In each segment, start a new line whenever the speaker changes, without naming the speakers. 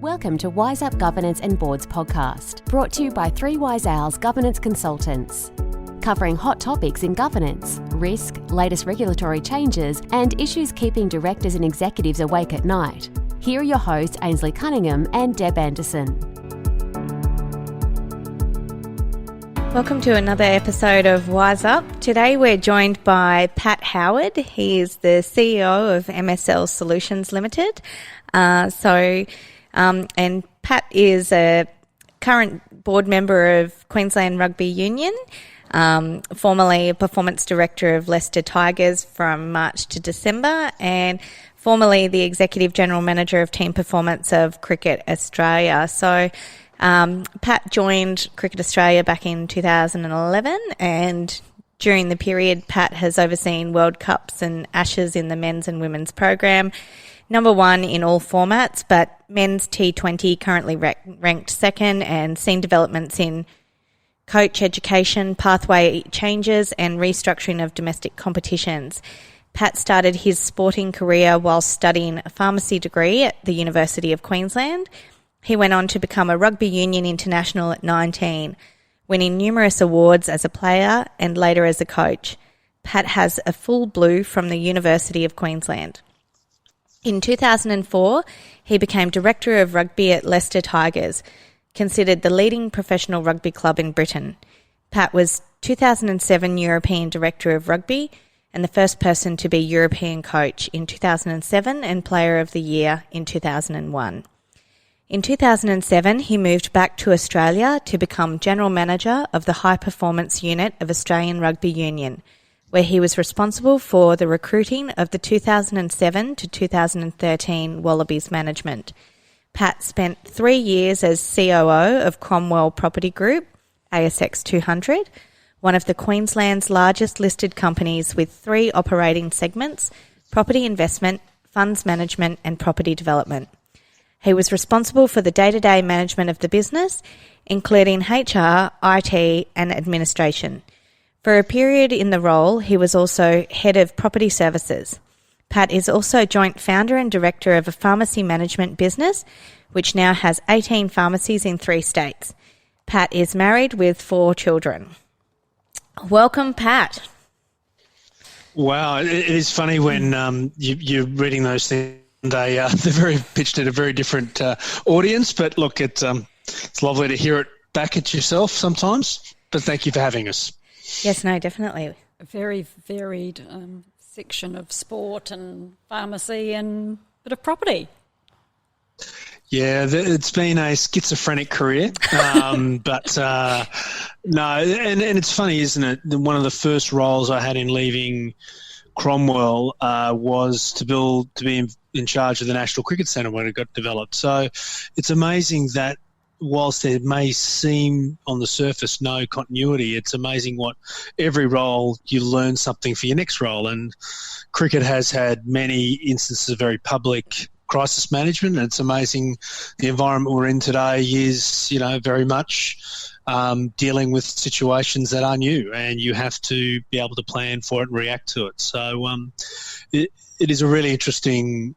Welcome to Wise Up Governance and Boards podcast, brought to you by 3 Wise Owls Governance Consultants. Covering hot topics in governance, risk, latest regulatory changes, and issues keeping directors and executives awake at night. Here are your hosts, Ainslie Cunningham and Deb Anderson.
Welcome to another episode of Wise Up. Today we're joined by Pat Howard. He is the CEO of MSL Solutions Limited. And Pat is a current board member of Queensland Rugby Union, formerly a performance director of Leicester Tigers from March to December, and formerly the executive general manager of team performance of Cricket Australia. So Pat joined Cricket Australia back in 2011, and during the period, Pat has overseen World Cups and Ashes in the men's and women's program. Number 1 in all formats, but men's T20 currently ranked second, and seen developments in coach education, pathway changes and restructuring of domestic competitions. Pat started his sporting career while studying a pharmacy degree at the University of Queensland. He went on to become a rugby union international at 19, winning numerous awards as a player and later as a coach. Pat has a full blue from the University of Queensland. In 2004, he became Director of Rugby at Leicester Tigers, considered the leading professional rugby club in Britain. Pat was 2007 European Director of Rugby and the first person to be European Coach in 2007 and Player of the Year in 2001. In 2007, he moved back to Australia to become General Manager of the High Performance Unit of Australian Rugby Union, where he was responsible for the recruiting of the 2007 to 2013 Wallabies management. Pat spent 3 years as COO of Cromwell Property Group, ASX 200, one of the Queensland's largest listed companies with 3 operating segments: property investment, funds management and property development. He was responsible for the day-to-day management of the business, including HR, IT and administration. For a period in the role, he was also Head of Property Services. Pat is also joint founder and director of a pharmacy management business, which now has 18 pharmacies in 3 states. Pat is married with 4 children. Welcome, Pat.
Wow, it is funny when you're reading those things. They're very pitched at a very different audience, but look, it's lovely to hear it back at yourself sometimes. But thank you for having us.
Yes, no, definitely.
A very varied section of sport and pharmacy and a bit of property.
Yeah, it's been a schizophrenic career, but no, and it's funny, isn't it? One of the first roles I had in leaving Cromwell was to be in charge of the National Cricket Centre when it got developed. So it's amazing that whilst there may seem on the surface no continuity, it's amazing what every role you learn something for your next role. And cricket has had many instances of very public crisis management, and it's amazing the environment we're in today is, very much dealing with situations that are new, and you have to be able to plan for it and react to it. So it is a really interesting,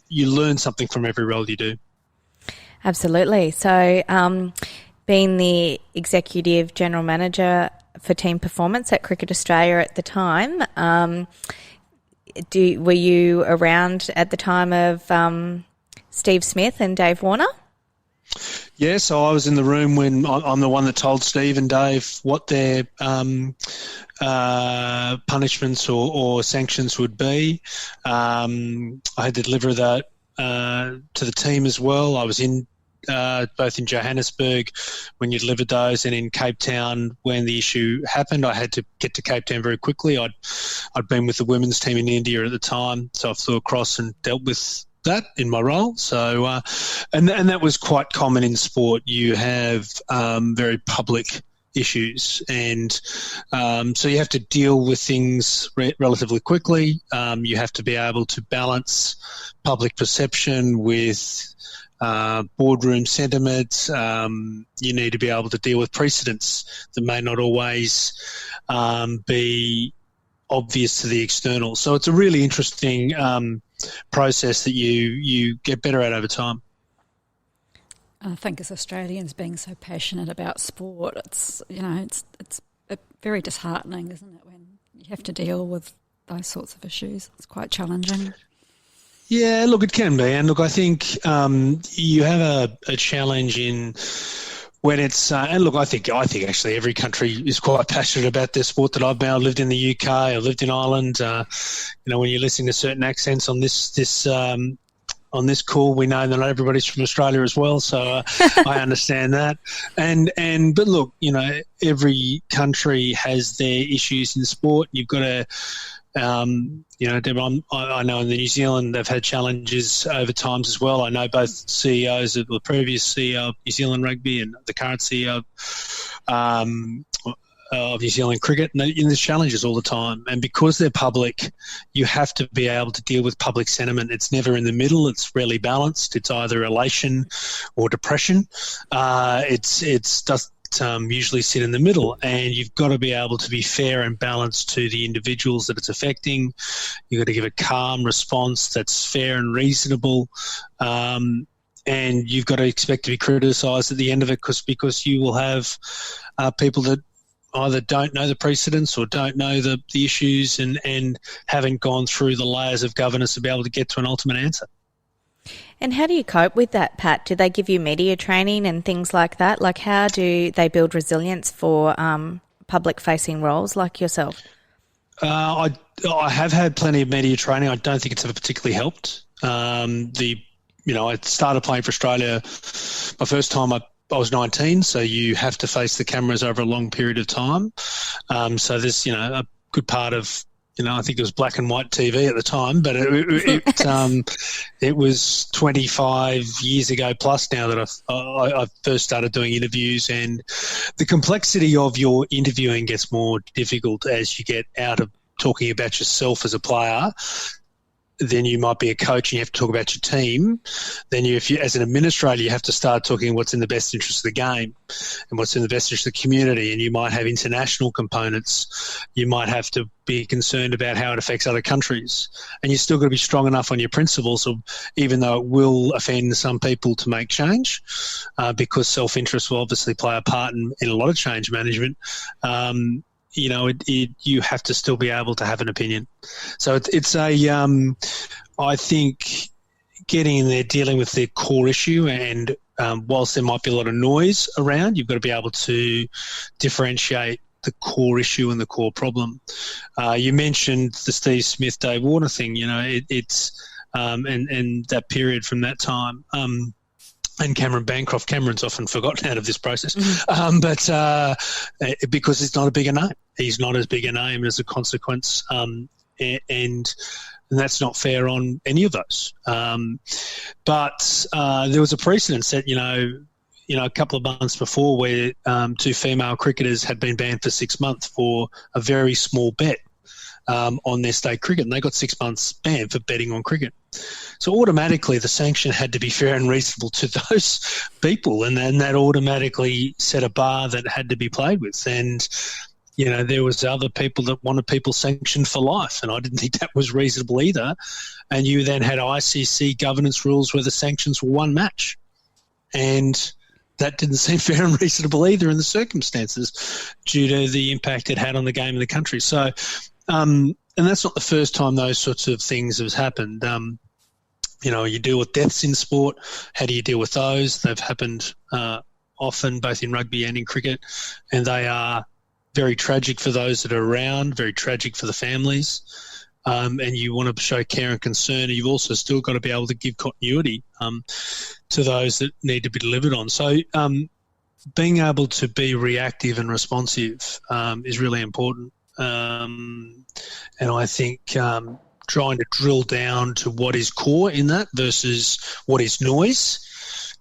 you learn something from every role you do.
Absolutely. So being the executive general manager for team performance at Cricket Australia at the time, were you around at the time of Steve Smith and Dave Warner?
Yeah, so I was in the room when I'm the one that told Steve and Dave what their punishments or sanctions would be. I had to deliver that to the team as well. I was in both in Johannesburg when you delivered those and in Cape Town when the issue happened. I had to get to Cape Town very quickly. I'd been with the women's team in India at the time, so I flew across and dealt with that in my role. So, and that was quite common in sport. You have very public issues, and so you have to deal with things relatively quickly. You have to be able to balance public perception with boardroom sentiment. You need to be able to deal with precedents that may not always be obvious to the external. So it's a really interesting process that you get better at over time.
I think as Australians being so passionate about sport, it's very disheartening, isn't it, when you have to deal with those sorts of issues. It's quite challenging.
Yeah, look, it can be. And look, I think you have a challenge in when it's and look, I think actually every country is quite passionate about their sport that I've been. I lived in the UK, I lived in Ireland. When you're listening to certain accents on this call, we know that not everybody's from Australia as well, so I understand that. But look, every country has their issues in sport. You've got to. Deborah, I know in New Zealand they've had challenges over times as well. I know both CEOs of the previous CEO of New Zealand Rugby and the current CEO of New Zealand Cricket, and there's challenges all the time. And because they're public, you have to be able to deal with public sentiment. It's never in the middle. It's rarely balanced. It's either elation or depression. It's just usually sit in the middle, and you've got to be able to be fair and balanced to the individuals that it's affecting. You've got to give a calm response that's fair and reasonable, and you've got to expect to be criticised at the end of it because you will have people that either don't know the precedents or don't know the issues and haven't gone through the layers of governance to be able to get to an ultimate answer.
And how do you cope with that, Pat? Do they give you media training and things like that? Like, how do they build resilience for public-facing roles like yourself?
I have had plenty of media training. I don't think it's ever particularly helped. I started playing for Australia. My first time I was 19, so you have to face the cameras over a long period of time. So there's, a good part of, I think it was black and white TV at the time, but it was 25 years ago plus now that I first started doing interviews, and the complexity of your interviewing gets more difficult as you get out of talking about yourself as a player. Then you might be a coach and you have to talk about your team. Then if you, as an administrator, you have to start talking what's in the best interest of the game and what's in the best interest of the community. And you might have international components. You might have to be concerned about how it affects other countries. And you're still got to be strong enough on your principles, so even though it will offend some people to make change, because self-interest will obviously play a part in a lot of change management. You have to still be able to have an opinion. So I think getting in there, dealing with their core issue, and whilst there might be a lot of noise around, you've got to be able to differentiate the core issue and the core problem. You mentioned the Steve Smith, Dave Warner thing, it's and that period from that time. And Cameron Bancroft. Cameron's often forgotten out of this process, but because he's not a bigger name. He's not as big a name as a consequence, and that's not fair on any of those. But there was a precedent set, a couple of months before where two female cricketers had been banned for 6 months for a very small bet on their state cricket, and they got 6 months banned for betting on cricket. So automatically the sanction had to be fair and reasonable to those people, and then that automatically set a bar that had to be played with. And, there was other people that wanted people sanctioned for life, and I didn't think that was reasonable either. And you then had ICC governance rules where the sanctions were one match, and that didn't seem fair and reasonable either in the circumstances due to the impact it had on the game of the country. So, and that's not the first time those sorts of things have happened. You deal with deaths in sport. How do you deal with those? They've happened often, both in rugby and in cricket, and they are very tragic for those that are around, very tragic for the families. And you want to show care and concern, and you've also still got to be able to give continuity to those that need to be delivered on. So being able to be reactive and responsive is really important. And I think trying to drill down to what is core in that versus what is noise,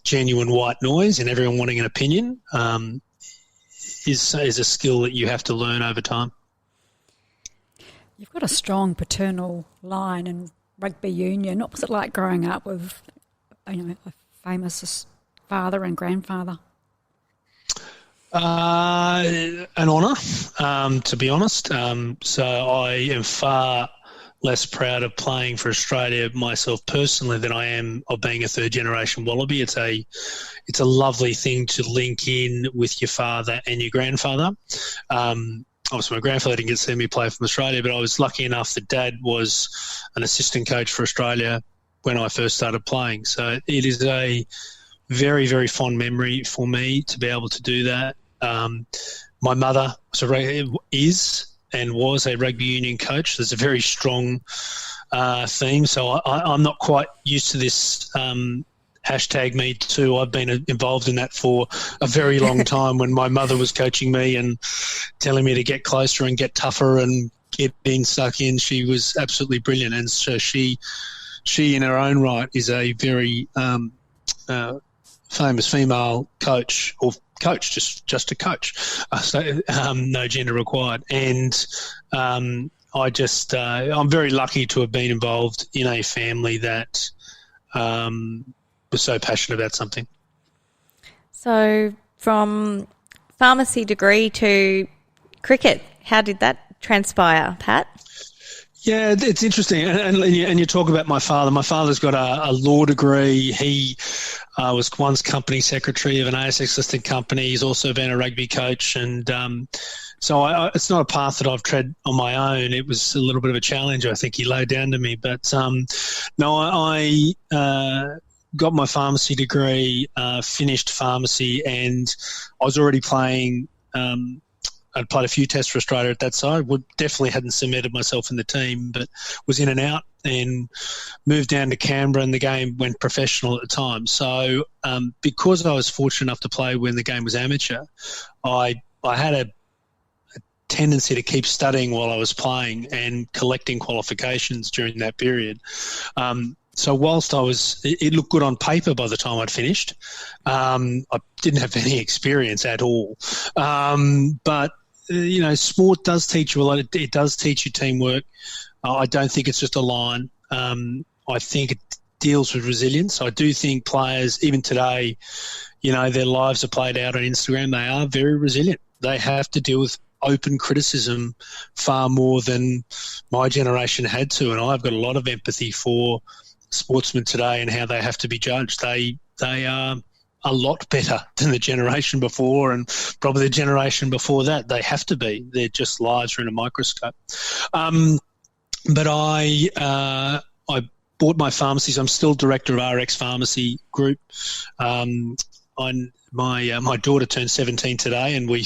genuine white noise, and everyone wanting an opinion is a skill that you have to learn over time.
You've got a strong paternal line in rugby union. What was it like growing up with, a famous father and grandfather?
An honour, to be honest. So I am far less proud of playing for Australia myself personally than I am of being a third-generation Wallaby. It's a lovely thing to link in with your father and your grandfather. Obviously, my grandfather didn't get to see me play from Australia, but I was lucky enough that Dad was an assistant coach for Australia when I first started playing. So it is a very, very fond memory for me to be able to do that. My mother is and was a rugby union coach. There's a very strong theme. So I'm not quite used to this hashtag me too. I've been involved in that for a very long time when my mother was coaching me and telling me to get closer and get tougher and get being stuck in. She was absolutely brilliant. And so she in her own right is a very famous female coach, or coach, just a coach. No gender required. And I'm very lucky to have been involved in a family that was so passionate about something.
So from pharmacy degree to cricket, how did that transpire, Pat?
Yeah, it's interesting. And you talk about my father. My father's got a law degree. He was once company secretary of an ASX-listed company. He's also been a rugby coach. And so it's not a path that I've tread on my own. It was a little bit of a challenge, I think, he laid down to me. But no, I got my pharmacy degree, finished pharmacy, and I was already playing I'd played a few tests for Australia at that side. Definitely hadn't cemented myself in the team, but was in and out, and moved down to Canberra, and the game went professional at the time. So because I was fortunate enough to play when the game was amateur, I had a tendency to keep studying while I was playing and collecting qualifications during that period. So whilst it looked good on paper by the time I'd finished. I didn't have any experience at all. But sport does teach you a lot. It does teach you teamwork. I don't think it's just a line. I think it deals with resilience. I do think players, even today, their lives are played out on Instagram. They are very resilient. They have to deal with open criticism far more than my generation had to. And I've got a lot of empathy for sportsmen today and how they have to be judged. They are a lot better than the generation before, and probably the generation before that. They have to be. They're just lives are in a microscope. But I bought my pharmacies. I'm still director of RX Pharmacy Group. My daughter turned 17 today, and we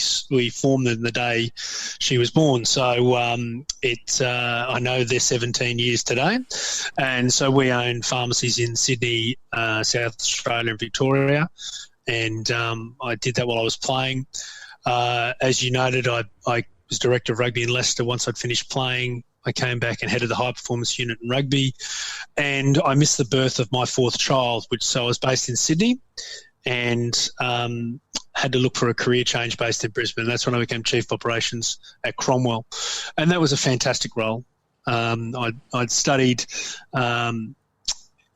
formed them the day she was born. So I know they're 17 years today, and so we own pharmacies in Sydney, South Australia, and Victoria. And I did that while I was playing. As you noted, I was director of rugby in Leicester. Once I'd finished playing, I came back and headed the high performance unit in rugby, and I missed the birth of my fourth child, so I was based in Sydney. And had to look for a career change based in Brisbane. That's when I became Chief Operations at Cromwell. And that was a fantastic role. I'd studied, a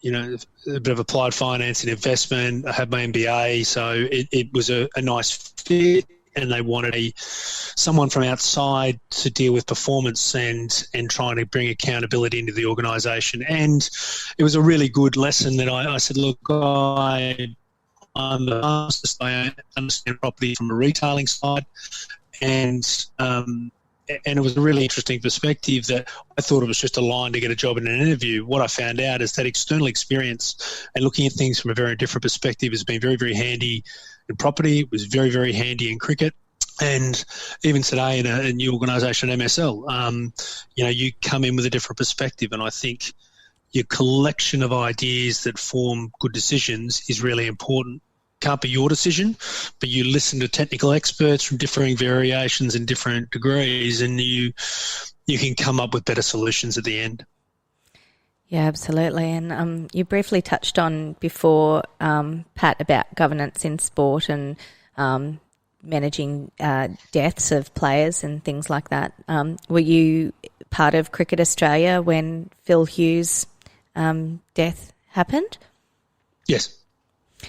bit of applied finance and investment. I had my MBA, so it was a nice fit. And they wanted someone from outside to deal with performance and trying to bring accountability into the organisation. And it was a really good lesson that I said, look, I'm a pharmacist. I understand property from a retailing side, and it was a really interesting perspective that I thought it was just a line to get a job in an interview. What I found out is that external experience and looking at things from a very different perspective has been very, very handy in property. It was very, very handy in cricket. And even today in a new organisation, MSL, you come in with a different perspective, and I think your collection of ideas that form good decisions is really important. Can't be your decision, but you listen to technical experts from differing variations and different degrees, and you can come up with better solutions at the end.
Yeah, absolutely. And you briefly touched on before, Pat, about governance in sport and managing deaths of players and things like that. Were you part of Cricket Australia when Phil Hughes' death happened?
Yes.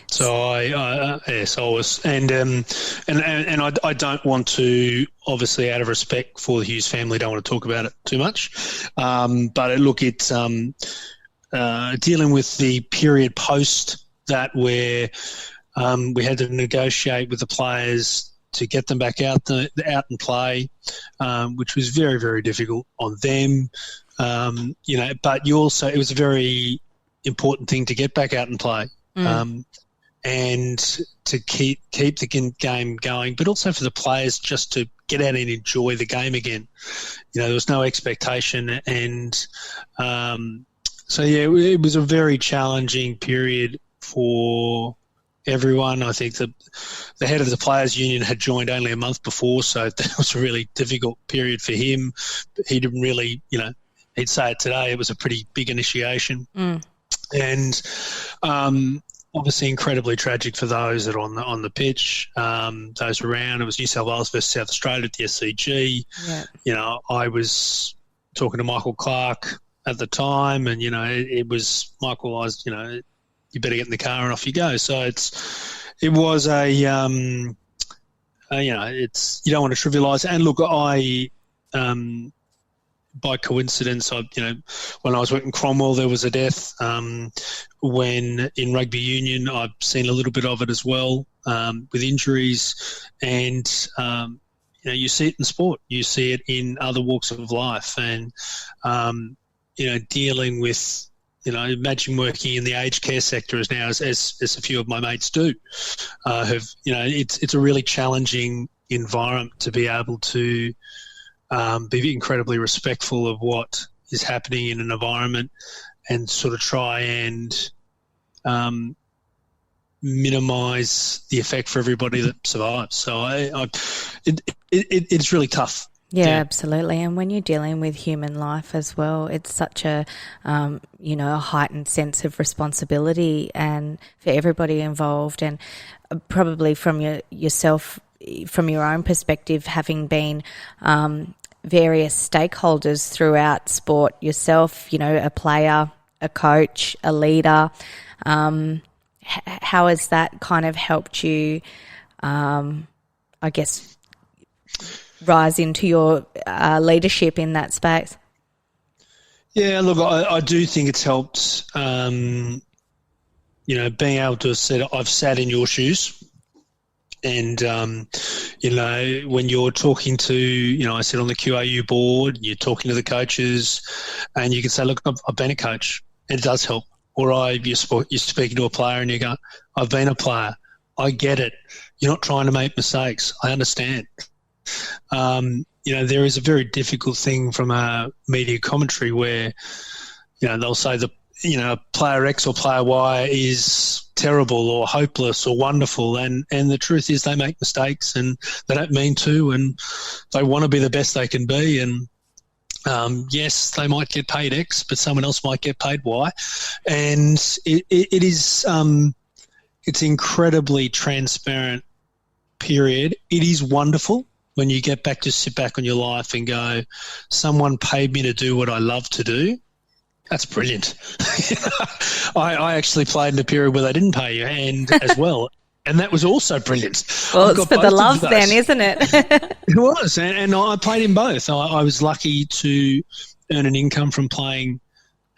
So I was, and I don't want to, obviously, out of respect for the Hughes family, don't want to talk about it too much. But look, it's dealing with the period post that where we had to negotiate with the players to get them back out and play, which was very, very difficult on them. But it was a very important thing to get back out and play. And to keep the game going, but also for the players just to get out and enjoy the game again. There was no expectation, and it was a very challenging period for everyone. I think the head of the Players Union had joined only a month before, so that was a really difficult period for him. He didn't really, he'd say it today, it was a pretty big initiation. And obviously incredibly tragic for those that are on the pitch, those around. It was New South Wales versus South Australia at the SCG. Yeah. I was talking to Michael Clark at the time, and, it was Michael, you better get in the car and off you go. So it was a, you don't want to trivialise. And look, by coincidence, when I was working Cromwell, there was a death. When in rugby union, I've seen a little bit of it as well, with injuries. And, you see it in sport. You see it in other walks of life. And, dealing with, imagine working in the aged care sector as a few of my mates do, it's a really challenging environment to be able to be incredibly respectful of what is happening in an environment and sort of try and minimise the effect for everybody that survives. So it's really tough.
Yeah, absolutely. And when you're dealing with human life as well, it's such a, a heightened sense of responsibility and for everybody involved. And probably from yourself, from your own perspective, having been various stakeholders throughout sport yourself, a player, a coach, a leader, how has that kind of helped you, I guess, rise into your leadership in that space?
Yeah, look, I do think it's helped, being able to say I've sat in your shoes. And, when you're talking to, I sit on the QAU board, you're talking to the coaches, and you can say, look, I've been a coach, and it does help. Or you're speaking to a player and you go, I've been a player. I get it. You're not trying to make mistakes. I understand. There is a very difficult thing from a media commentary where, they'll say player X or player Y is terrible or hopeless or wonderful, and the truth is they make mistakes and they don't mean to, and they want to be the best they can be, and yes, they might get paid X, but someone else might get paid Y, and it is it's incredibly transparent period. It is wonderful when you get back to sit back on your life and go, someone paid me to do what I love to do. That's brilliant. I actually played in a period where they didn't pay you, and as well, and that was also brilliant.
Well, it's for the love then, isn't it?
It was, and I played in both. I was lucky to earn an income from playing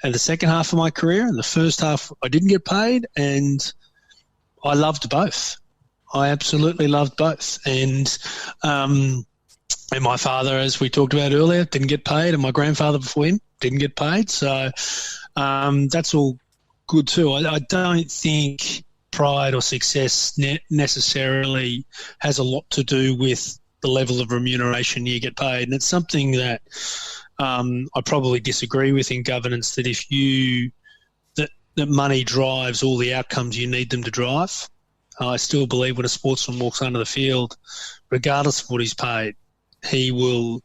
in the second half of my career. In the first half, I didn't get paid, and I loved both. I absolutely loved both. And my father, as we talked about earlier, didn't get paid, and my grandfather before him didn't get paid. So that's all good too. I don't think pride or success necessarily has a lot to do with the level of remuneration you get paid. And it's something that I probably disagree with in governance, that if that money drives all the outcomes you need them to drive. I still believe when a sportsman walks onto the field, regardless of what he's paid, he will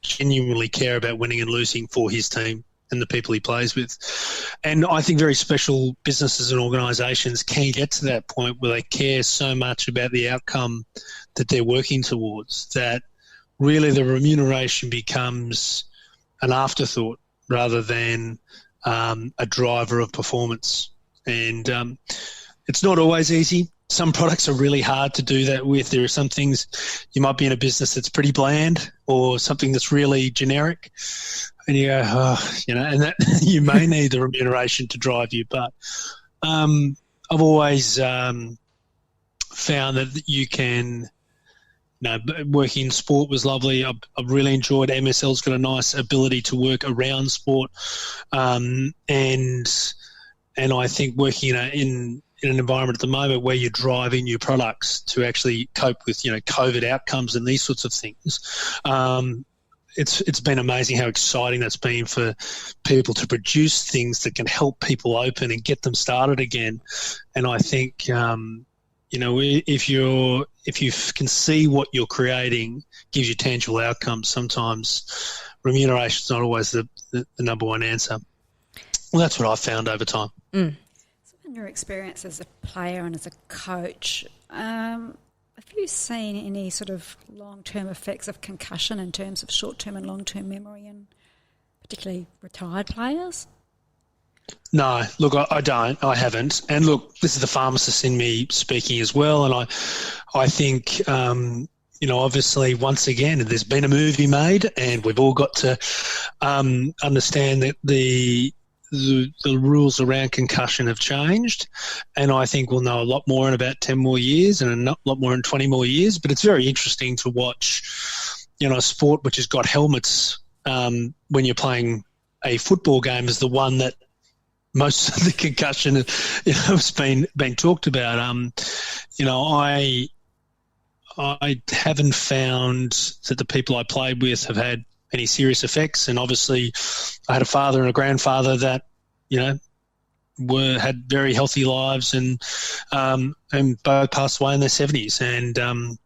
genuinely care about winning and losing for his team and the people he plays with. And I think very special businesses and organisations can get to that point where they care so much about the outcome that they're working towards that really the remuneration becomes an afterthought rather than a driver of performance. And it's not always easy. Some products are really hard to do that with. There are some things you might be in a business that's pretty bland or something that's really generic, and you go, and that you may need the remuneration to drive you. But I've always found that you can. Working in sport was lovely. I've really enjoyed MSL's got a nice ability to work around sport, and I think working in an environment at the moment where you're driving new products to actually cope with COVID outcomes and these sorts of things. It's been amazing how exciting that's been for people to produce things that can help people open and get them started again. And I think if you can see what you're creating gives you tangible outcomes, sometimes remuneration is not always the number one answer. Well, that's what I've found over time.
Mm.
So in your experience as a player and as a coach, have you seen any sort of long-term effects of concussion in terms of short-term and long-term memory in particularly retired players?
No, look, I don't. I haven't. And look, this is the pharmacist in me speaking as well. And I think, obviously, once again, there's been a movie made and we've all got to understand that the rules around concussion have changed. And I think we'll know a lot more in about 10 more years and a lot more in 20 more years. But it's very interesting to watch, a sport which has got helmets when you're playing a football game is the one that most of the concussion has been talked about. I haven't found that the people I played with have had any serious effects, and obviously I had a father and a grandfather that had very healthy lives and both passed away in their 70s and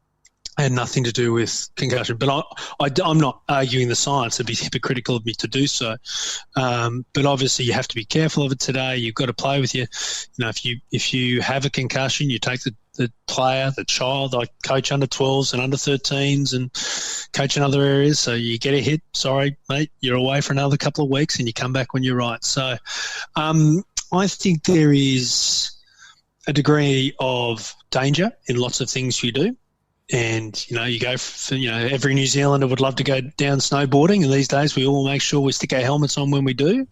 had nothing to do with concussion. But I'm not arguing the science. It'd be hypocritical of me to do so. But obviously you have to be careful of it today. You've got to play with if you have a concussion, you take the player, the child. I coach under 12s and under 13s and coach in other areas. So you get a hit, sorry, mate, you're away for another couple of weeks and you come back when you're right. So I think there is a degree of danger in lots of things you do. And, you go for, every New Zealander would love to go down snowboarding. And these days we all make sure we stick our helmets on when we do.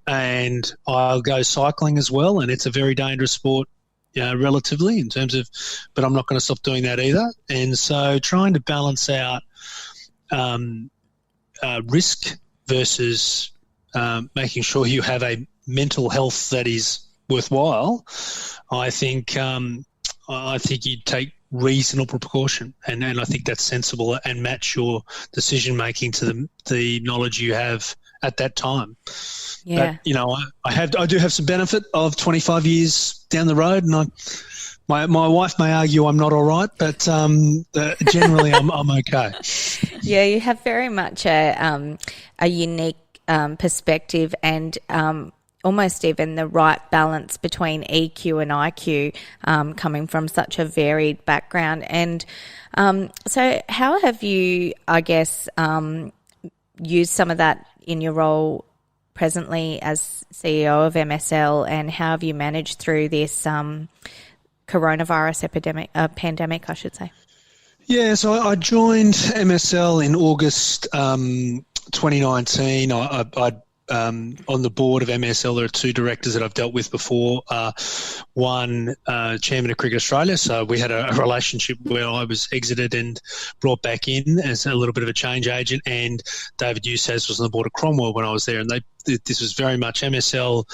And I'll go cycling as well. And it's a very dangerous sport, relatively in terms of, but I'm not going to stop doing that either. And so trying to balance out risk versus making sure you have a mental health that is worthwhile, I think you take reasonable precaution, and I think that's sensible and match your decision making to the knowledge you have at that time.
Yeah.
But, I do have some benefit of 25 years down the road, and my wife may argue I'm not all right, but generally I'm okay.
Yeah, you have very much a unique perspective and almost even the right balance between EQ and IQ, coming from such a varied background. And so how have you, I guess, used some of that in your role presently as CEO of MSL, and how have you managed through this coronavirus pandemic, I should say?
Yeah, so I joined MSL in August 2019. I'd on the board of MSL, there are two directors that I've dealt with before. One, chairman of Cricket Australia. So we had a relationship where I was exited and brought back in as a little bit of a change agent. And David Eustace was on the board of Cromwell when I was there. And this was very much MSL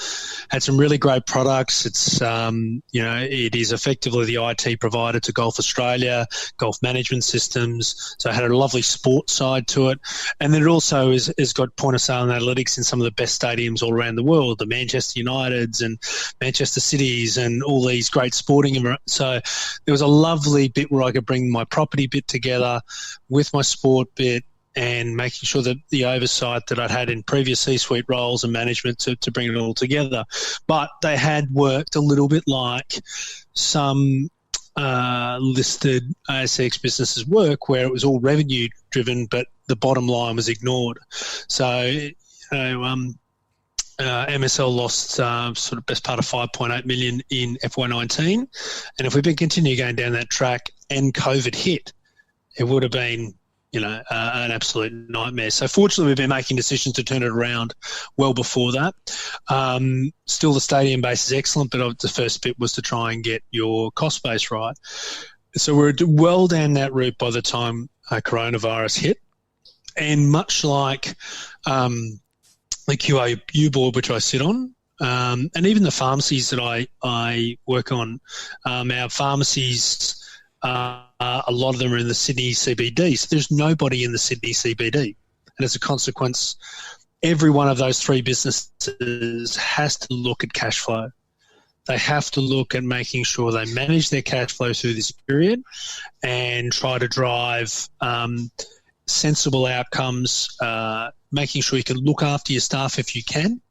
had some really great products. It's, it is effectively the IT provider to Golf Australia, golf management systems. So it had a lovely sports side to it. And then it also has got point of sale and analytics in some of the best stadiums all around the world, the Manchester Uniteds and Manchester Cities and all these great sporting. So there was a lovely bit where I could bring my property bit together with my sport bit, and making sure that the oversight that I'd had in previous C-suite roles and management to bring it all together. But they had worked a little bit like some listed ASX businesses work, where it was all revenue driven, but the bottom line was ignored. So, MSL lost sort of best part of 5.8 million in FY19, and if we continue going down that track and COVID hit, it would have been, an absolute nightmare. So fortunately, we've been making decisions to turn it around well before that. Still, the stadium base is excellent, but the first bit was to try and get your cost base right. So we're well down that route by the time coronavirus hit, and much like the QAU board, which I sit on, and even the pharmacies that I work on, our pharmacies, a lot of them are in the Sydney CBD. So there's nobody in the Sydney CBD. And as a consequence, every one of those three businesses has to look at cash flow. They have to look at making sure they manage their cash flow through this period and try to drive sensible outcomes, making sure you can look after your staff if you can.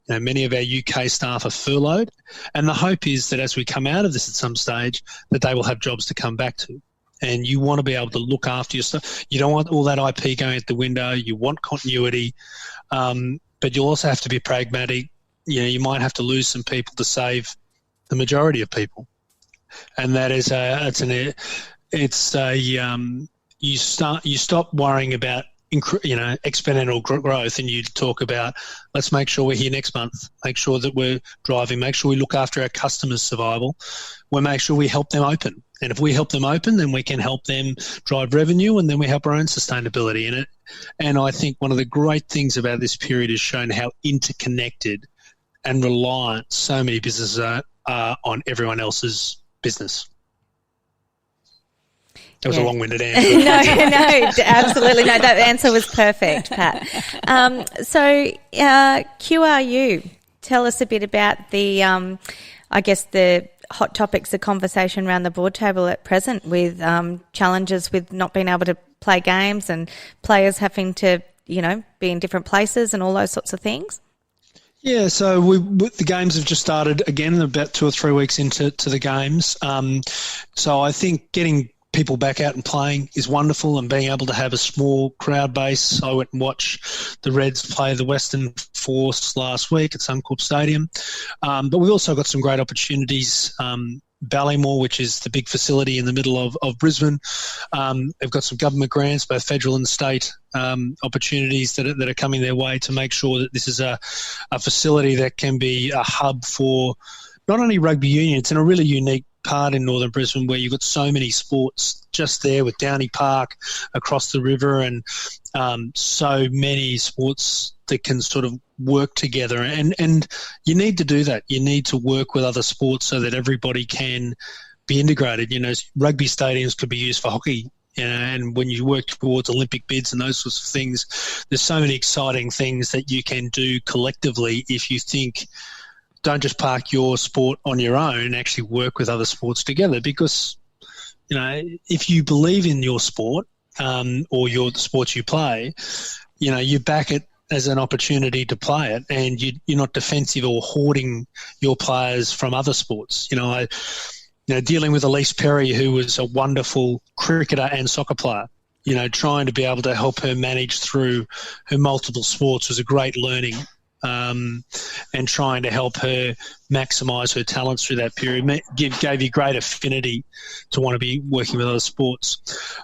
Many of our UK staff are furloughed, and the hope is that as we come out of this at some stage, that they will have jobs to come back to. And you want to be able to look after your stuff. You don't want all that IP going out the window. You want continuity, but you also have to be pragmatic. You might have to lose some people to save the majority of people, and that is you stop worrying about exponential growth, and you talk about, let's make sure we're here next month, make sure that we're driving, make sure we look after our customers' survival, we'll make sure we help them open. And if we help them open, then we can help them drive revenue, and then we help our own sustainability in it. And I think one of the great things about this period has shown how interconnected and reliant so many businesses are on everyone else's business. That was a long-winded answer.
No, absolutely. No, that answer was perfect, Pat. So QRU, tell us a bit about the hot topics of conversation around the board table at present, with challenges with not being able to play games and players having to, be in different places and all those sorts of things.
Yeah, so the games have just started again, about 2 or 3 weeks into the games. So I think getting people back out and playing is wonderful, and being able to have a small crowd base. I went and watched the Reds play the Western Force last week at Suncorp Stadium. But we've also got some great opportunities. Ballymore, which is the big facility in the middle of Brisbane, they've got some government grants, both federal and state opportunities that are coming their way to make sure that this is a facility that can be a hub for not only rugby union. It's in a really unique part in northern Brisbane where you've got so many sports just there, with Downey Park across the river, and so many sports that can sort of work together. And you need to do that. You need to work with other sports so that everybody can be integrated. Rugby stadiums could be used for hockey, and when you work towards Olympic bids and those sorts of things, there's so many exciting things that you can do collectively if you think, don't just park your sport on your own, actually work with other sports together. Because, if you believe in your sport or the sports you play, you back it as an opportunity to play it, and you're not defensive or hoarding your players from other sports. Dealing with Elise Perry, who was a wonderful cricketer and soccer player, trying to be able to help her manage through her multiple sports was a great learning. And trying to help her maximise her talents through that period gave you great affinity to want to be working with other sports.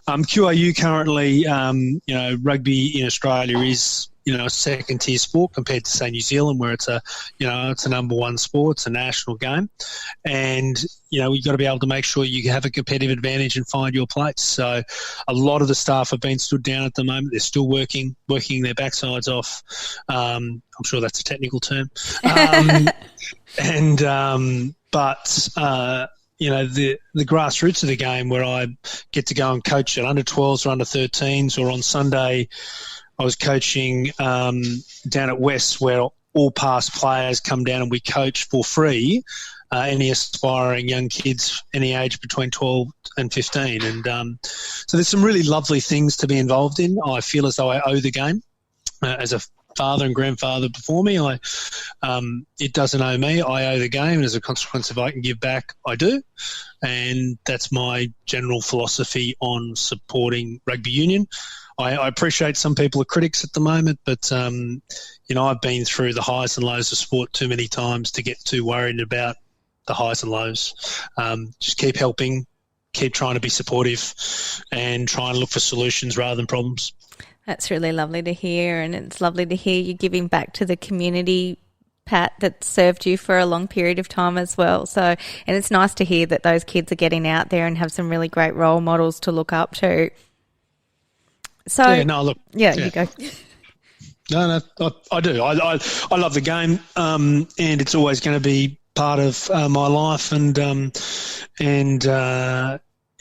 QRU currently, rugby in Australia is, a second-tier sport compared to, say, New Zealand, where it's a number one sport. It's a national game, and you've got to be able to make sure you have a competitive advantage and find your place. So, a lot of the staff have been stood down at the moment. They're still working their backsides off. I'm sure that's a technical term, the grassroots of the game, where I get to go and coach at under 12s or under 13s, or on Sunday I was coaching down at West, where all past players come down and we coach for free any aspiring young kids any age between 12 and 15. And so there's some really lovely things to be involved in. I feel as though I owe the game as a father and grandfather before me. It doesn't owe me. I owe the game, and as a consequence, if I can give back, I do. And that's my general philosophy on supporting rugby union. I appreciate some people are critics at the moment, but, I've been through the highs and lows of sport too many times to get too worried about the highs and lows. Just keep helping, keep trying to be supportive and try and look for solutions rather than problems.
That's really lovely to hear, and it's lovely to hear you giving back to the community, Pat, that served you for a long period of time as well. So, and it's nice to hear that those kids are getting out there and have some really great role models to look up to. So,
you go. No, I do. I love the game, and it's always going to be part of my life, and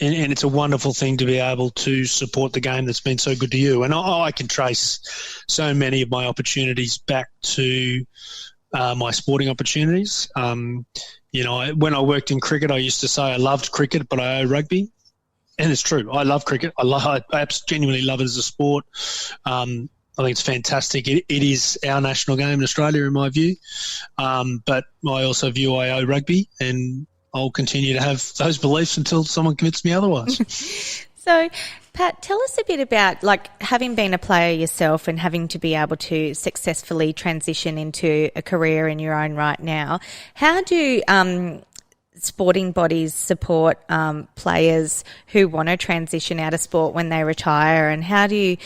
it's a wonderful thing to be able to support the game that's been so good to you. And I can trace so many of my opportunities back to my sporting opportunities. When I worked in cricket, I used to say I loved cricket, but I owe rugby. And it's true. I love cricket. I genuinely love it as a sport. I think it's fantastic. It is our national game in Australia, in my view. But I also view I owe rugby, and I'll continue to have those beliefs until someone convinces me otherwise.
So, Pat, tell us a bit about, having been a player yourself and having to be able to successfully transition into a career in your own right now. How do sporting bodies support players who want to transition out of sport when they retire, and how do you,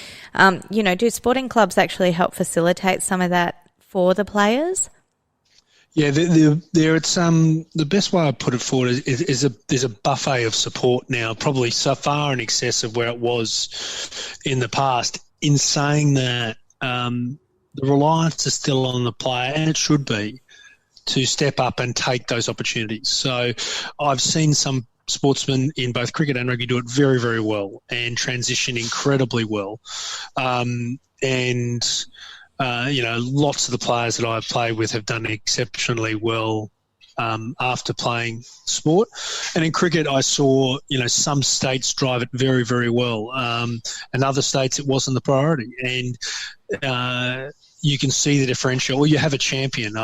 do sporting clubs actually help facilitate some of that for the players?
Yeah, it's the best way I put it forward is there's a buffet of support now, probably so far in excess of where it was in the past. In saying that, the reliance is still on the player, and it should be, to step up and take those opportunities. So I've seen some sportsmen in both cricket and rugby do it very, very well and transition incredibly well. Lots of the players that I've played with have done exceptionally well after playing sport. And in cricket, I saw, some states drive it very, very well. And other states, it wasn't the priority. And you can see the differential. Well, you have a champion.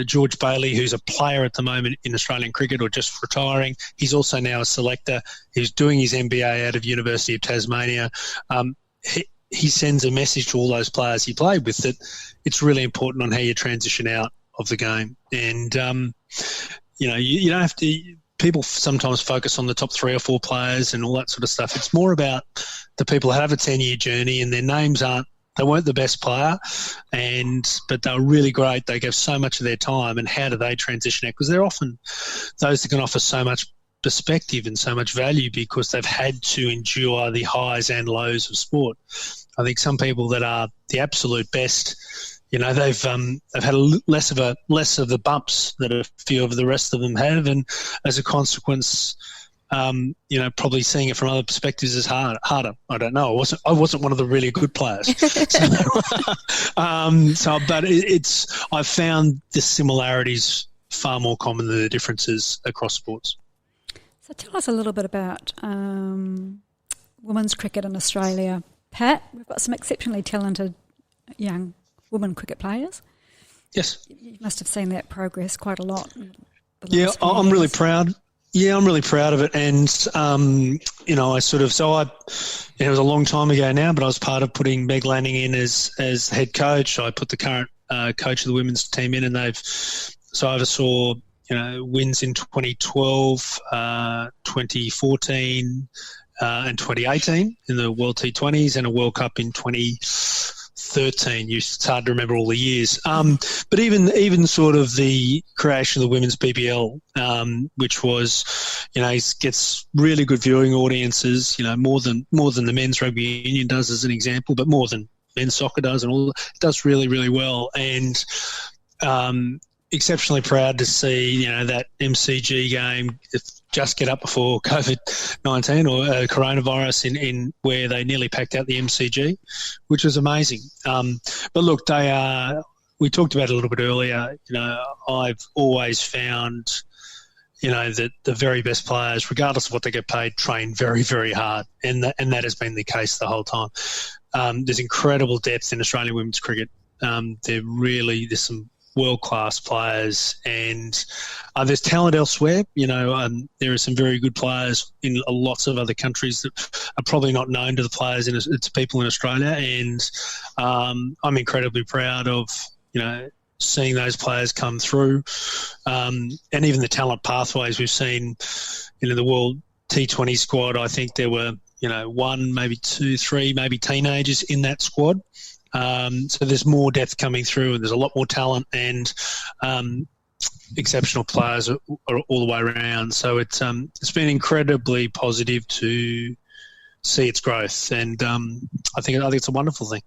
George Bailey, who's a player at the moment in Australian cricket or just retiring, he's also now a selector. He's doing his MBA out of University of Tasmania. He sends a message to all those players he played with that it's really important on how you transition out of the game. And, you don't have to – people sometimes focus on the top 3 or 4 players and all that sort of stuff. It's more about the people that have a 10-year journey and their names they weren't the best player, but they were really great. They gave so much of their time, and how do they transition out? Because they're often those that can offer so much perspective and so much value because they've had to endure the highs and lows of sport. I think some people that are the absolute best, they've had less of the bumps that a few of the rest of them have, and as a consequence, probably seeing it from other perspectives is harder. I don't know. I wasn't one of the really good players. I've found the similarities far more common than the differences across sports.
So tell us a little bit about women's cricket in Australia. Pat, we've got some exceptionally talented young women cricket players.
Yes.
You must have seen that progress quite a lot.
I'm really proud. Yeah, I'm really proud of it. And, it was a long time ago now, but I was part of putting Meg Lanning in as head coach. I put the current coach of the women's team in, and I oversaw, wins in 2012, 2014, and 2018 in the World T20s, and a World Cup in 2013. It's hard to remember all the years. But even sort of the creation of the women's BBL, which was, gets really good viewing audiences, more than the men's rugby union does as an example, but more than men's soccer does, and all it does really, really well. And exceptionally proud to see, that MCG game just get up before COVID-19 or coronavirus in where they nearly packed out the MCG, which was amazing. But look, we talked about it a little bit earlier. I've always found, that the very best players, regardless of what they get paid, train very, very hard. And that has been the case the whole time. There's incredible depth in Australian women's cricket. There's some world-class players, and there's talent elsewhere. There are some very good players in lots of other countries that are probably not known to the players to people in Australia, and I'm incredibly proud of seeing those players come through, and even the talent pathways we've seen. The World T20 squad, I think there were one, maybe two, three, maybe teenagers in that squad. So there's more depth coming through, and there's a lot more talent and exceptional players are all the way around. So it's been incredibly positive to see its growth, and I think it's a wonderful thing.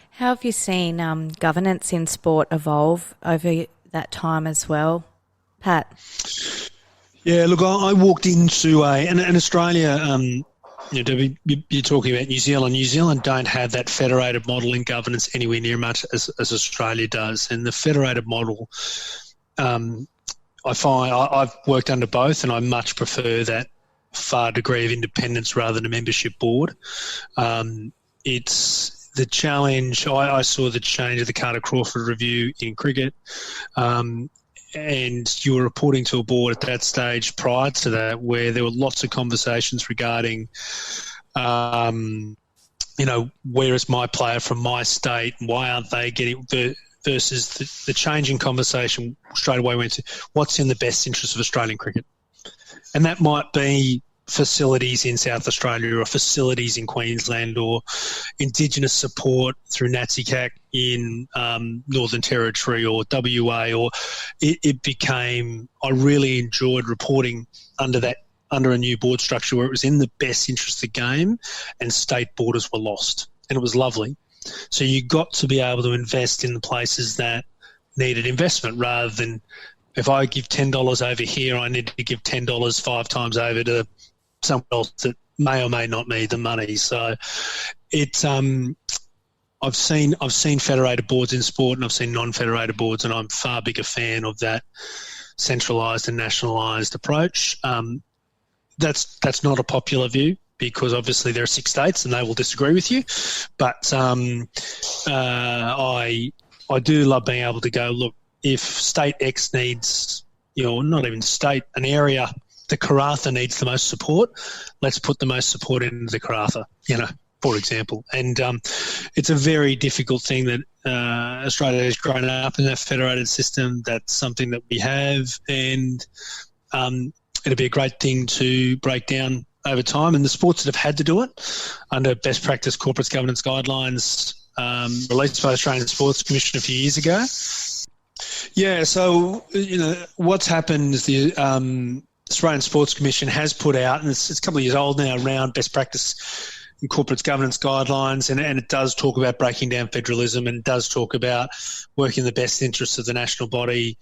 How have you seen governance in sport evolve over that time as well, Pat?
Yeah, look, I walked into and Australia. Debbie, you're talking about New Zealand. New Zealand don't have that federated model in governance anywhere near much as Australia does. And the federated model, I find I've worked under both, and I much prefer that far degree of independence rather than a membership board. It's the challenge. I saw the change of the Carter-Crawford review in cricket. And you were reporting to a board at that stage prior to that where there were lots of conversations regarding, where is my player from my state and why aren't they getting versus the changing conversation straight away went to what's in the best interest of Australian cricket. And that might be facilities in South Australia or facilities in Queensland or Indigenous support through NATSICAC in Northern Territory or WA, or it became, I really enjoyed reporting under a new board structure where it was in the best interest of the game and state borders were lost, and it was lovely. So you got to be able to invest in the places that needed investment rather than if I give $10 over here, I need to give $10 5 times over to someone else that may or may not need the money. So it's I've seen federated boards in sport and I've seen non-federated boards, and I'm far bigger fan of that centralised and nationalised approach. That's not a popular view because obviously there are 6 states and they will disagree with you. But I do love being able to go, look, if state X needs, not even state, an area, the Karratha needs the most support, let's put the most support into the Karratha, for example. And it's a very difficult thing that Australia has grown up in that federated system. That's something that we have, and it'll be a great thing to break down over time. And the sports that have had to do it under best practice corporate governance guidelines released by the Australian Sports Commission a few years ago. Yeah, so, what's happened is the Australian Sports Commission has put out, and it's a couple of years old now, around best practice in corporate governance guidelines, and it does talk about breaking down federalism, and it does talk about working in the best interests of the national body,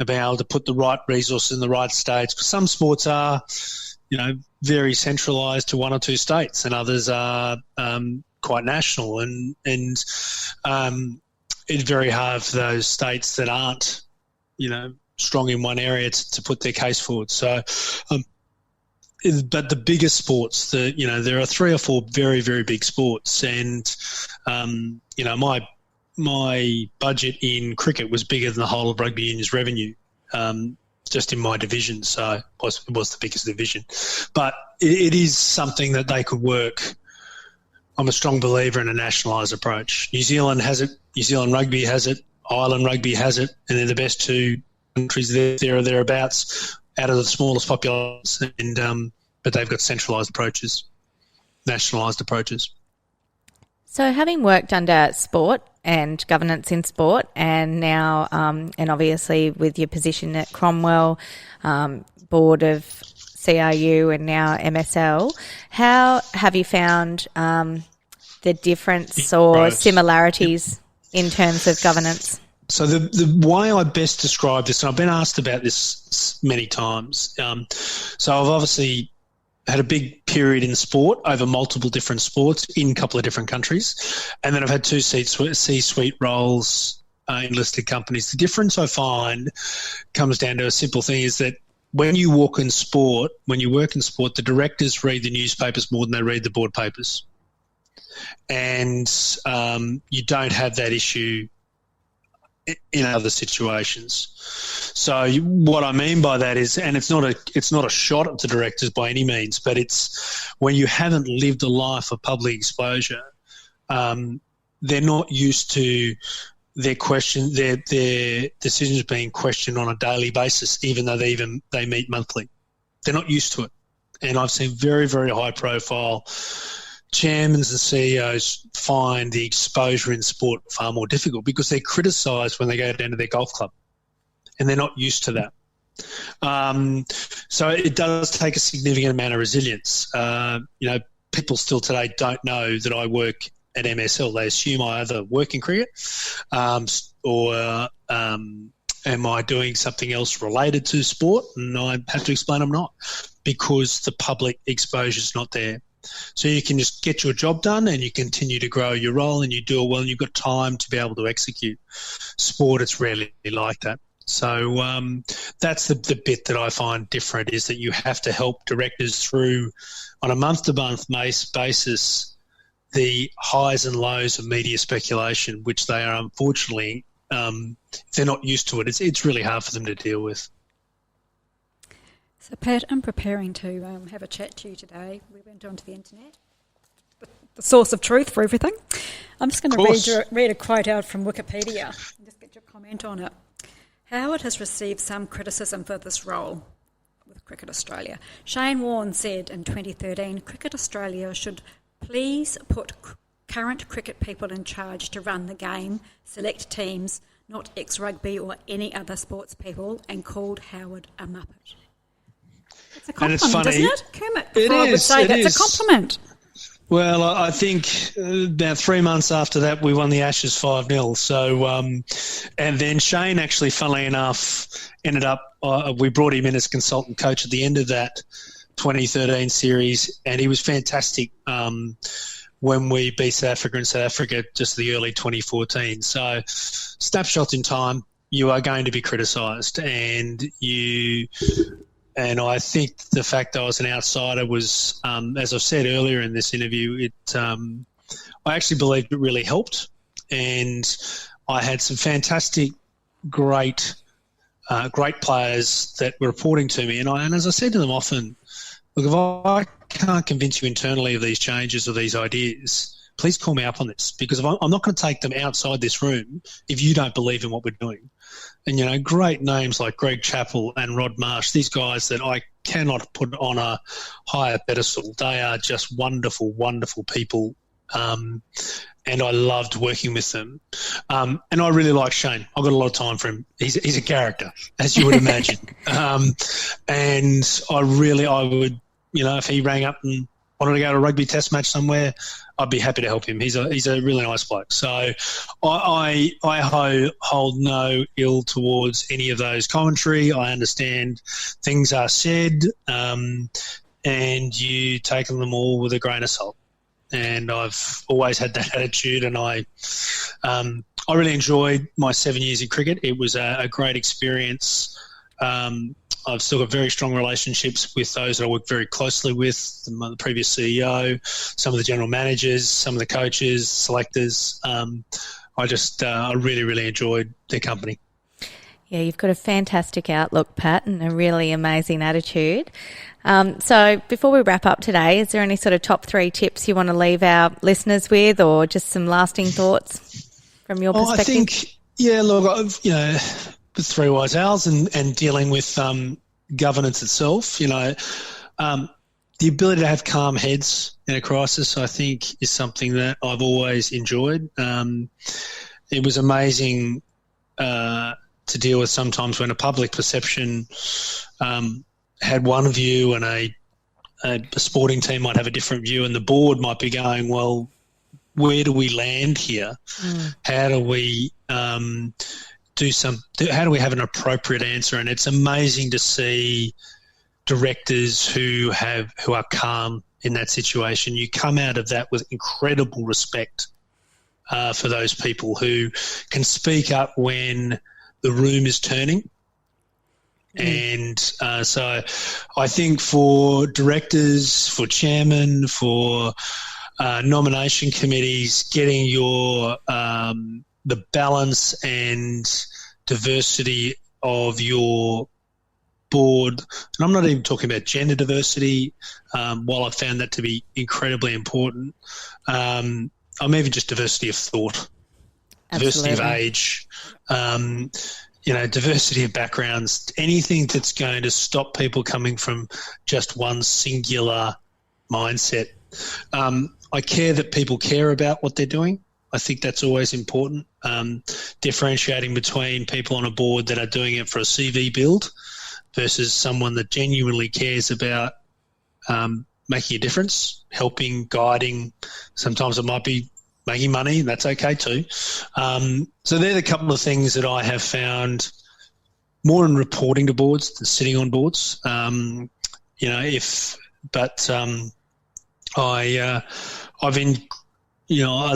being able to put the right resources in the right states. Because some sports are, very centralised to 1 or 2 states, and others are quite national, and it's very hard for those states that aren't, strong in one area to put their case forward. So, but the biggest sports, there are 3 or 4 very, very big sports, and my budget in cricket was bigger than the whole of rugby union's revenue, just in my division. So it was the biggest division, but it is something that they could work. I'm a strong believer in a nationalised approach. New Zealand has it. New Zealand Rugby has it. Ireland Rugby has it, and they're the best 2 countries there or thereabouts out of the smallest populations, and but they've got centralised approaches, nationalised approaches.
So having worked under sport and governance in sport, and now, and obviously with your position at Cromwell, board of CRU and now MSL, how have you found the difference or similarities in terms of governance?
So the way I best describe this, and I've been asked about this many times, so I've obviously had a big period in sport over multiple different sports in a couple of different countries, and then I've had 2 C-suite roles in listed companies. The difference I find comes down to a simple thing, is that when you work in sport, the directors read the newspapers more than they read the board papers. And you don't have that issue in other situations. So what I mean by that is, and it's not a shot at the directors by any means, but it's when you haven't lived a life of public exposure, they're not used to their decisions being questioned on a daily basis, even though they meet monthly. They're not used to it. And I've seen very, very high profile chairmen and CEOs find the exposure in sport far more difficult because they're criticised when they go down to their golf club, and they're not used to that. So it does take a significant amount of resilience. People still today don't know that I work at MSL. They assume I either work in cricket or am I doing something else related to sport? And I have to explain I'm not, because the public exposure is not there. So you can just get your job done and you continue to grow your role and you do it well and you've got time to be able to execute. Sport, it's rarely like that. So that's the bit that I find different, is that you have to help directors through, on a month-to-month basis, the highs and lows of media speculation, which they are unfortunately, they're not used to it. It's really hard for them to deal with.
So, Pat, I'm preparing to have a chat to you today. We went onto the internet, the source of truth for everything. I'm just going to read a quote out from Wikipedia and just get your comment on it. Howard has received some criticism for this role with Cricket Australia. Shane Warne said in 2013, Cricket Australia should please put current cricket people in charge to run the game, select teams, not ex-rugby or any other sports people, and called Howard a muppet. It's a compliment, isn't it? Kermit would say that's a compliment.
Well, I think about 3 months after that, we won the Ashes 5-0. So, and then Shane actually, funnily enough, ended up, we brought him in as consultant coach at the end of that 2013 series, and he was fantastic when we beat South Africa in South Africa just the early 2014. So, snapshots in time, you are going to be criticised, and I think the fact that I was an outsider was, as I've said earlier in this interview, I actually believed it really helped. And I had some fantastic, great players that were reporting to me. And as I said to them often, look, if I can't convince you internally of these changes or these ideas, please call me up on this, because I'm not going to take them outside this room if you don't believe in what we're doing. And, great names like Greg Chappell and Rod Marsh, these guys that I cannot put on a higher pedestal. They are just wonderful, wonderful people. And I loved working with them. And I really like Shane. I've got a lot of time for him. He's a character, as you would imagine. And I would, if he rang up and wanted to go to a rugby test match somewhere, I'd be happy to help him. He's a really nice bloke. So I hold no ill towards any of those commentary. I understand things are said, and you take them all with a grain of salt. And I've always had that attitude, and I really enjoyed my 7 years in cricket. It was a great experience. I've still got very strong relationships with those that I work very closely with, the previous CEO, some of the general managers, some of the coaches, selectors. I really, really enjoyed their company.
Yeah, you've got a fantastic outlook, Pat, and a really amazing attitude. So before we wrap up today, is there any sort of top 3 tips you want to leave our listeners with, or just some lasting thoughts from your perspective?
I think, with 3 Wise Owls and dealing with governance itself, the ability to have calm heads in a crisis, I think, is something that I've always enjoyed. It was amazing to deal with sometimes when a public perception had one view and a sporting team might have a different view, and the board might be going, well, where do we land here? How do we how do we have an appropriate answer? And it's amazing to see directors who are calm in that situation. You come out of that with incredible respect for those people who can speak up when the room is turning. And so I think for directors, for chairmen, for nomination committees, getting your the balance and diversity of your board, and I'm not even talking about gender diversity, while I found that to be incredibly important. I'm even just diversity of thought, diversity of age, diversity of backgrounds, anything that's going to stop people coming from just one singular mindset. I care that people care about what they're doing. I think that's always important. Differentiating between people on a board that are doing it for a CV build versus someone that genuinely cares about making a difference, helping, guiding. Sometimes it might be making money, and that's okay too. So they're the couple of things that I have found more in reporting to boards than sitting on boards. I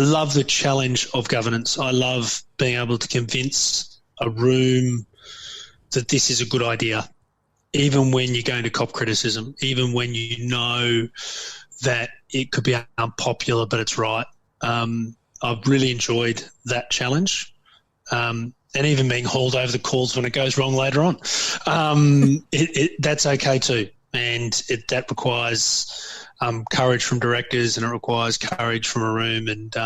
love the challenge of governance. I love being able to convince a room that this is a good idea, even when you're going to cop criticism, even when you know that it could be unpopular, but it's right. I've really enjoyed that challenge, and even being hauled over the calls when it goes wrong later on. That's okay too, and that requires courage from directors, and it requires courage from a room, and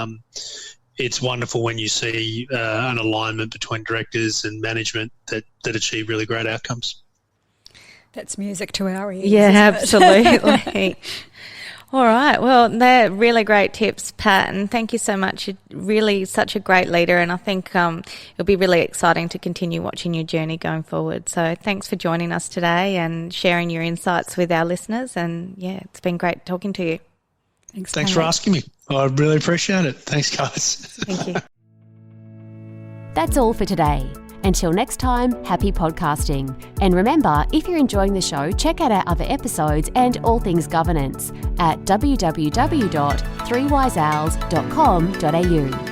it's wonderful when you see an alignment between directors and management that achieve really great outcomes.
That's music to our ears.
Yeah, absolutely. All right. Well, they're really great tips, Pat, and thank you so much. You're really such a great leader, and I think it'll be really exciting to continue watching your journey going forward. So thanks for joining us today and sharing your insights with our listeners, and yeah, it's been great talking to you.
Thanks for asking me. I really appreciate it. Thanks, guys.
Thank you.
That's all for today. Until next time, happy podcasting. And remember, if you're enjoying the show, check out our other episodes and all things governance at www.3wiseowls.com.au.